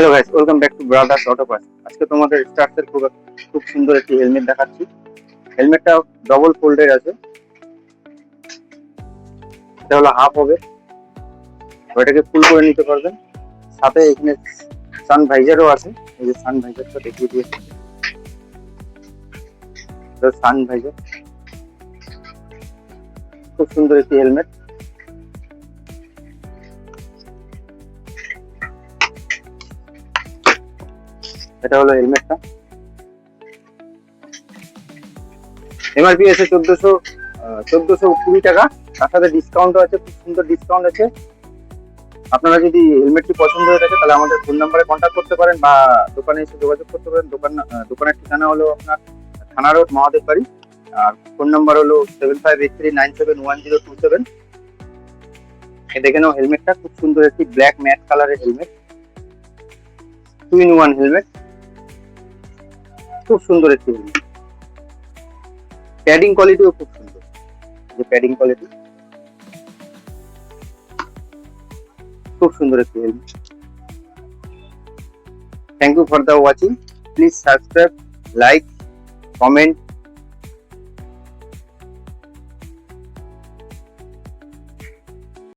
Hello guys, welcome back to brothers auto parts. আজকে তোমাদের স্টার্সের খুব সুন্দর একটি হেলমেট দেখাচ্ছি। হেলমেটটা ডবল ফোল্ডেড আছে। এটা হলো হাফ হবে, ওইটাকে ফুল করে নিতে পারবেন। সাথে এখানে সান ভাইজারও আছে। এই যে সান ভাইজারটা দেখিয়ে দিয়েছে, সান ভাইজার। খুব সুন্দর একটি হেলমেট। এটা হলো হেলমেটটা। এমআরপি আছে 1420 টাকা। তার সাথে ডিসকাউন্টও আছে, খুব সুন্দর ডিসকাউন্ট আছে। আপনারা যদি হেলমেটটি পছন্দ হয়ে থাকে তাহলে আমাদের ফোন নাম্বারে কন্ট্যাক্ট করতে পারেন বা দোকানে এসে যোগাযোগ করতে পারেন। দোকানের ঠিকানা হলো আপনার থানা রোড, মহাদেব বাড়ি। আর ফোন নাম্বার হলো 7583971027। দেখে নাও, হেলমেটটা খুব সুন্দর একটি ব্ল্যাক ম্যাট কালারের হেলমেট, 2-in-1 হেলমেট। খুব সুন্দর একটি হেলমেট। প্যাডিং কোয়ালিটিও খুব সুন্দর, যে প্যাডিং কোয়ালিটি খুব সুন্দর একটি helmet. Thank you for the watching. Please subscribe, like, comment